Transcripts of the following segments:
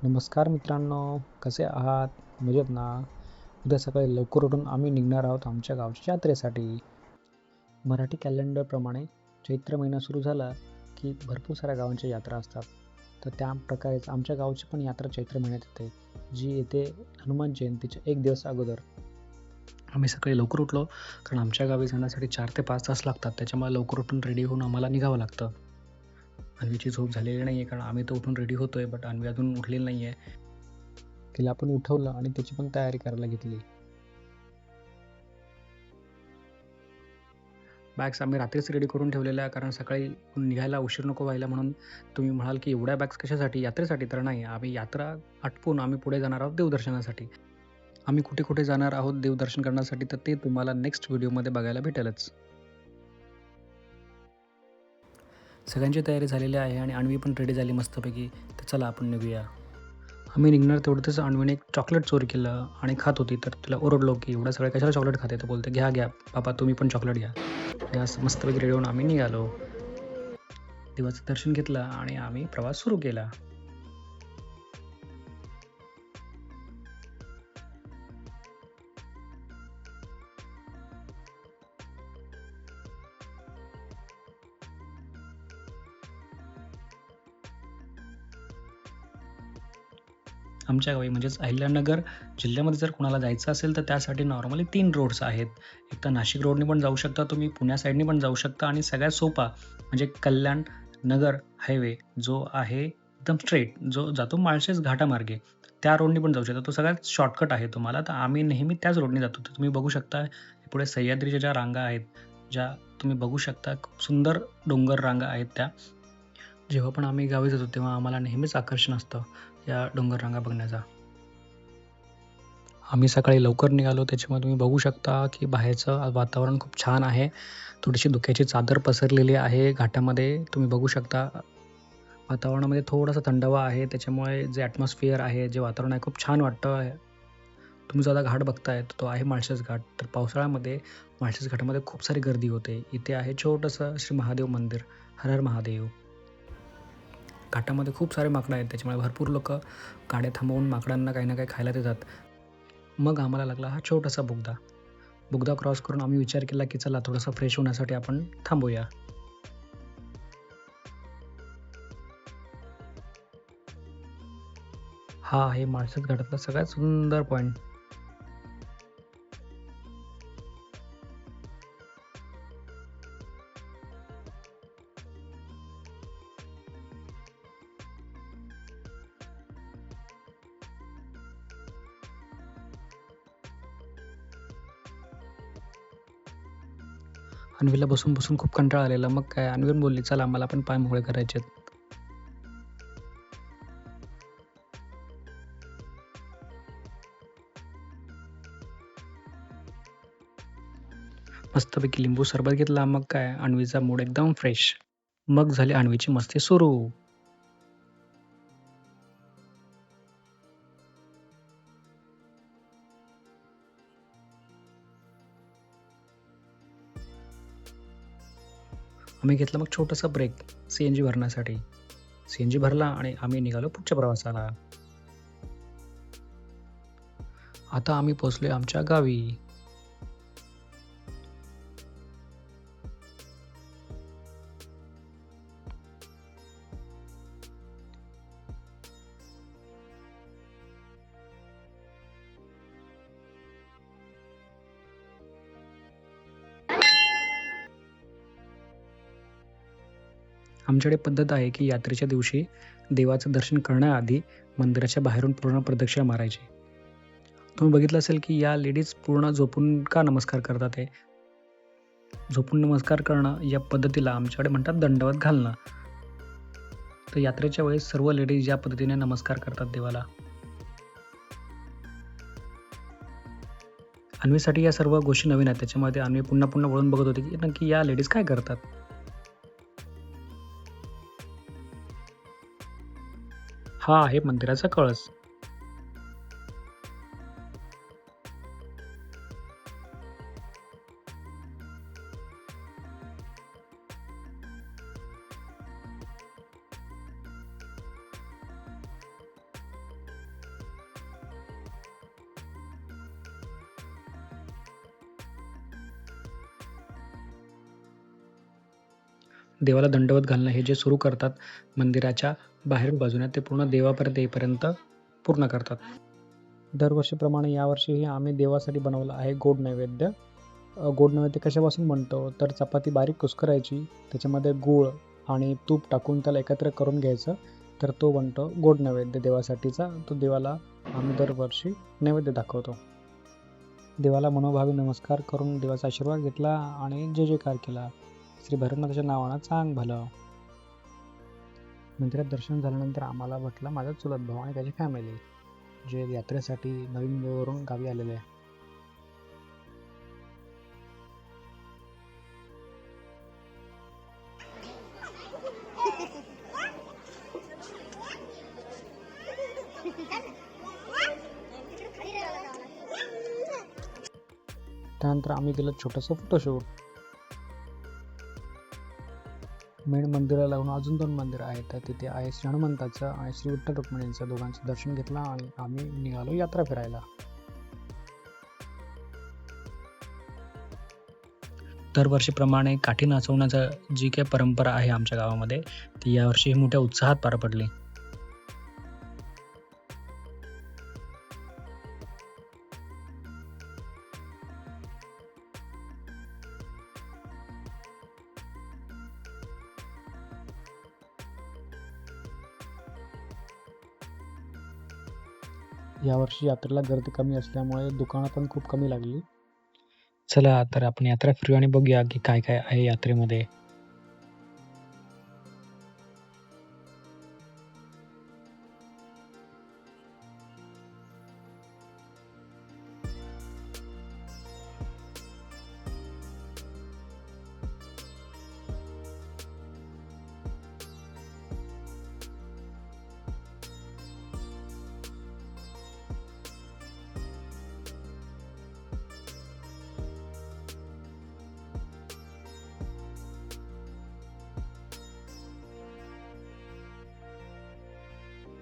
नमस्कार मित्रांनो, कसे आहात? मजेत ना? उद्या सकाळी लवकर उठून आम्ही निघणार आहोत आमच्या गावच्या यात्रेसाठी. मराठी कॅलेंडरप्रमाणे चैत्र महिना सुरू झाला की भरपूर साऱ्या गावांच्या यात्रा असतात. तर त्या प्रकारेच आमच्या गावची पण यात्रा चैत्र महिन्यात येते, जी येते हनुमान जयंतीच्या 1 दिवस अगोदर. आम्ही सकाळी लवकर उठलो, कारण आमच्या गावी जाण्यासाठी 4 ते 5 तास लागतात. त्याच्यामुळे लवकर उठून रेडी होऊन आम्हाला निघावं लागतं. अन्वीची झोप झालेली नाही आहे, कारण आम्ही तर उठून रेडी होतोय, बट अन्वी अजून उठलेली नाही आहे. तिला आपण उठवलं आणि त्याची पण तयारी करायला घेतली. बॅग्स आम्ही रात्रीच रेडी करून ठेवलेल्या, कारण सकाळी निघायला उशीर नको व्हायला म्हणून. तुम्ही म्हणाल की एवढ्या बॅग्स कशासाठी? यात्रेसाठी? तर नाही, आम्ही यात्रा आटपून आम्ही पुढे जाणार आहोत देवदर्शनासाठी. आम्ही कुठे कुठे जाणार आहोत देवदर्शन करण्यासाठी, तर ते तुम्हाला नेक्स्ट व्हिडिओमध्ये बघायला भेटेलच. सगळ्यांची तयारी झालेली आहे आणि अन्वी पण रेडी झाली मस्तपैकी. तर चला आपण निघूया. आम्ही निघणार तेवढंच अन्वीने एक चॉकलेट चोरी केलं आणि खात होती. तर तिला ओरडलो की एवढं सगळं कशाला चॉकलेट खाते? तर बोलते, घ्या घ्या पापा, तुम्ही पण चॉकलेट घ्या. आणि असं मस्तपैकी रेडी होऊन आम्ही निघालो. देवाचं दर्शन घेतलं आणि आम्ही प्रवास सुरू केला. आमच्या गावी म्हणजेच अहिल्यानगर जिल्ह्यामध्ये जर कोणाला जायचं असेल तर त्यासाठी नॉर्मली 3 रोड्स आहेत. एक तर नाशिक रोडने पण जाऊ शकता तुम्ही, पुण्या साईडने पण जाऊ शकता आणि सगळ्यात सोपा म्हणजे कल्याण नगर हायवे जो आहे एकदम स्ट्रेट, जो जातो माळशेज घाटामार्गे. त्या रोडने पण जाऊ शकता. तो सगळ्यात शॉर्टकट आहे तुम्हाला. तर आम्ही नेहमी त्याच रोडने जातो. तर तुम्ही बघू शकता पुढे सह्याद्रीच्या ज्या रांगा आहेत, ज्या तुम्ही बघू शकता, खूप सुंदर डोंगर रांगा आहेत त्या. जेव्हा पण आम्ही गावी जातो तेव्हा आम्हाला नेहमीच आकर्षण असतं या डोंगर रांगा बघण्याचा. आम्ही सकाळी लवकर निघालो, त्याच्यामुळे तुम्ही बघू शकता की बाहेरचं वातावरण खूप छान आहे. थोडीशी धुक्याची चादर पसरलेली आहे घाटामध्ये. तुम्ही बघू शकता वातावरणामध्ये थोडासा थंडावा आहे. त्याच्यामुळे जे ॲटमॉस्फिअर आहे, जे वातावरण आहे, खूप छान वाटतं. तुम्ही जो आता घाट बघताय तो आहे माळशेज घाट. तर पावसाळ्यामध्ये माळशेज घाटामध्ये खूप सारी गर्दी होते. इथे आहे छोटंसं श्री महादेव मंदिर, हर हर महादेव. घाटामध्ये खूप सारे माकडं आहेत, त्याच्यामुळे भरपूर लोकं गाड्या थांबवून माकडांना काही ना काही खायला देतात. मग आम्हाला लागला हा छोटासा बोगदा. बोगदा क्रॉस करून आम्ही विचार केला की चला थोडंसं फ्रेश होण्यासाठी आपण थांबूया. हा आहे माळशेज घाटातला सगळ्यात सुंदर पॉईंट. अन्वीला बसून बसून खूप कंटाळा आलेला. मग काय अन्वी पण बोलली, चला मला पण पाय मोकळे करायचेत. मस्तपैकी लिंबू सरबत घेतला. मग काय अन्वीचा मूड एकदम फ्रेश. मग झाली अन्वीची मस्ती सुरू. आम्ही घेतला मग छोटासा ब्रेक CNG भरण्यासाठी. CNG भरला आणि आम्ही निघालो पुढच्या प्रवासाला. आता आम्ही पोहोचलोय आमच्या गावी. आमच्याकडे पद्धत आहे की यात्रेच्या दिवशी देवाचं दर्शन करण्याआधी मंदिराच्या बाहेरून पूर्ण प्रदक्षिणा मारायची. तुम्ही बघितलं असेल की या लेडीज पूर्ण झोपून का नमस्कार करतात आहे? झोपून नमस्कार करणं या पद्धतीला आमच्याकडे म्हणतात दंडवत घालणं. तर यात्रेच्या वेळेस सर्व लेडीज या पद्धतीने नमस्कार करतात देवाला. अन्वीसाठी या सर्व गोष्टी नवीन आहेत. त्याच्यामध्ये अन्वी पुन्हा पुन्हा वळून बघत होती की नक्की या लेडीज काय करतात? हा आहे मंदिराचा कळस. देवाला दंडवत घालणं हे जे सुरू करतात मंदिराच्या बाहेरील बाजूने ते पूर्ण देवापर्यंत येईपर्यंत पूर्ण करतात. दरवर्षीप्रमाणे यावर्षीही आम्ही देवासाठी बनवलं आहे गोड नैवेद्य. गोड नैवेद्य कशापासून बनतो तर चपाती बारीक कुस्करायची, त्याच्यामध्ये गूळ आणि तूप टाकून त्याला एकत्र करून घ्यायचं, तर तो बनतो गोड नैवेद्य देवासाठीचा. तो देवाला आम्ही दरवर्षी नैवेद्य दाखवतो. देवाला मनोभावे नमस्कार करून देवाचा आशीर्वाद घेतला आणि जय जयकार केला. श्री भैरवनाथाच्या नावानं चांग भलं. मंदिरात दर्शन झाल्यानंतर आम्हाला म्हटलं माझा चुलत भाऊ आणि त्याची फॅमिली जे यात्रेसाठी नवीन मुंबईवरून गावी आलेले आहे. त्यानंतर आम्ही केलं छोटंसं फोटोशूट. मेन मंदिराला लागून अजून 2 मंदिरं आहेत. तर तिथे आहे श्री हनुमंताचं आणि श्री विठ्ठल रुक्मिणीचं, दोघांचं दर्शन घेतलं आणि आम्ही निघालो यात्रा फिरायला. दरवर्षीप्रमाणे काठी नाचवण्याचं जी काही परंपरा आहे आमच्या गावामध्ये, ती यावर्षी मोठ्या उत्साहात पार पडली. यावर्षी यात्रेला गर्दी कमी असल्यामुळे दुकानं पण खूप कमी लागली. चला तर आपण यात्रा फिरूया आणि बघूया की काय काय आहे यात्रेमध्ये.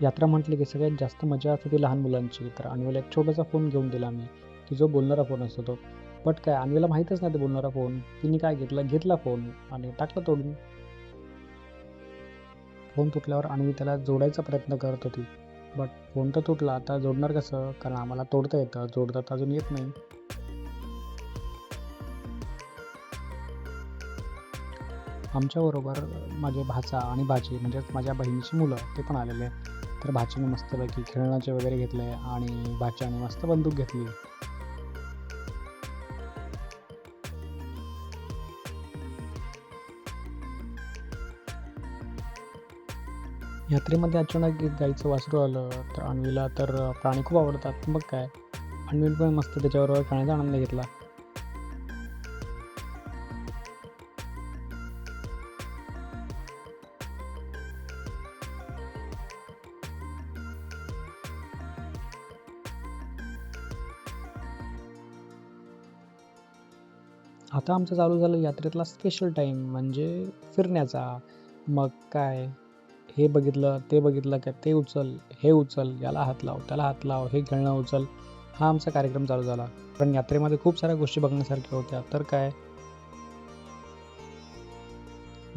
यात्रा म्हटली की सगळ्यात जास्त मजा असते ती लहान मुलांची. तर अन्वीला एक छोटासा फोन घेऊन दिला मी, की जो बोलणारा फोन असतो तो. बट काय अन्वीला माहीतच नाही ते बोलणारा फोन. तिने काय घेतला, घेतला फोन आणि टाकला तोडून. फोन तुटल्यावर अन्वी त्याला जोडायचा प्रयत्न करत होती. बट फोन तर तुटला. आता जोडणार कसं? कारण आम्हाला तोडता येतं, जोडता तर अजून येत नाही. आमच्याबरोबर माझे भाचा आणि भाची म्हणजेच माझ्या बहिणीची मुलं ते पण आलेले. तर भाचीने मस्तपैकी खेळण्याचे वगैरे घेतले आणि भाच्याने मस्त बंदूक घेतली. यात्रेमध्ये अचानक एक गाईचं वासरू आलं. तर अन्वीला तर प्राणी खूप आवडतात. मग काय अन्वीने पण मस्त त्याच्याबरोबर खेळण्याचा आनंद घेतला. आता आमचं चालू झालं यात्रेतला स्पेशल टाईम म्हणजे फिरण्याचा. मग काय हे बघितलं, ते बघितलं का ते उचल, हे उचल, याला हात लाव, त्याला हात लाव, हे खेळणं उचल. हा आमचा कार्यक्रम चालू झाला. पण यात्रेमध्ये खूप साऱ्या गोष्टी बघण्यासारख्या होत्या. तर काय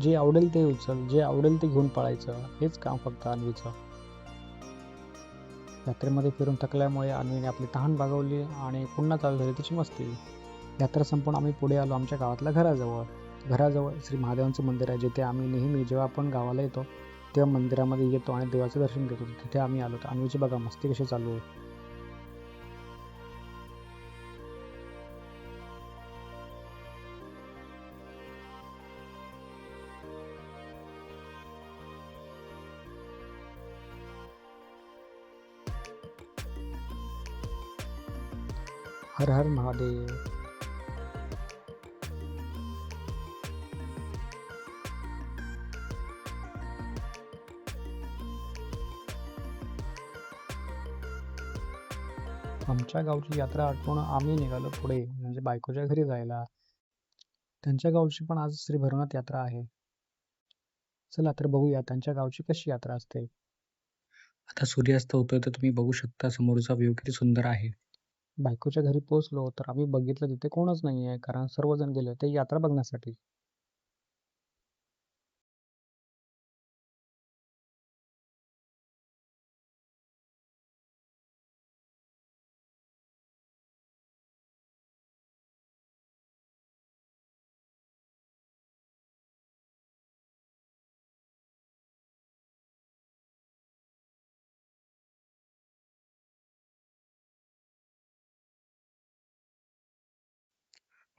जे आवडेल ते उचल, जे आवडेल ते घेऊन पळायचं, हेच काम फक्त अन्वीचं. यात्रेमध्ये फिरून थकल्यामुळे अन्वीने आपली तहान भागवली आणि पुन्हा चालू झाली तिची मस्ती. यात्रा संपून आम्ही पुढे आलो आमच्या गावातल्या घराजवळ. घराजवळ श्री महादेवांचं मंदिर आहे, जिथे आम्ही नेहमी जेव्हा आपण गावाला येतो तेव्हा मंदिरामध्ये येतो आणि देवाचं दर्शन घेतो. तिथे आम्ही आलो. तर अन्वीची बघा मस्ती कशी चालू आहे. हर हर महादेव. आमच्या गावची यात्रा आठवून आम्ही निघालो पुढे म्हणजे बायकोच्या घरी जायला. त्यांच्या गावची पण आज श्री भैरवनाथ यात्रा आहे. चला तर बघूया त्यांच्या गावची कशी यात्रा असते. आता सूर्यास्त होतोय तर तुम्ही बघू शकता समोरचा व्ह्यू किती सुंदर आहे. बायकोच्या घरी पोहोचलो तर आम्ही बघितलं तिथे कोणच नाही आहे, कारण सर्वजण गेले होते यात्रा बघण्यासाठी.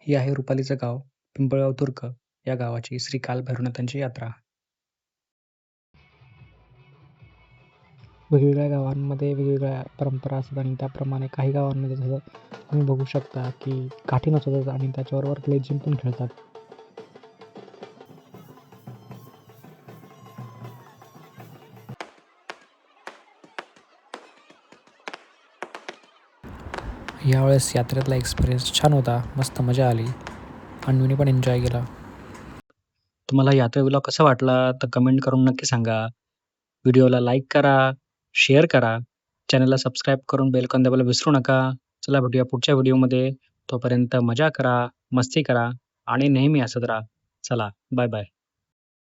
ही आहे रुपालीचं गाव, पिंपळगाव तुर्क या गावाची श्री काल भैरवनाथांची यात्रा. वेगवेगळ्या गावांमध्ये वेगवेगळ्या परंपरा असतात आणि त्याप्रमाणे काही गावांमध्ये जसं तुम्ही बघू शकता की काठी नसतात आणि त्याच्याबरोबर लेझीम पण खेळतात. यावेळेस यात्रेतला एक्सपिरियन्स छान होता. मस्त मजा आली. अन्वीने पण एन्जॉय केला. तुम्हाला यात्रा व्लॉग कसा वाटला तर कमेंट करून नक्की सांगा. व्हिडिओला लाईक करा, शेअर करा, चॅनलला सबस्क्राईब करून बेल आयकॉन दाबायला विसरू नका. चला भेटूया पुढच्या व्हिडिओमध्ये. तोपर्यंत मजा करा, मस्ती करा आणि नेहमी हसत राहा. चला, बाय बाय.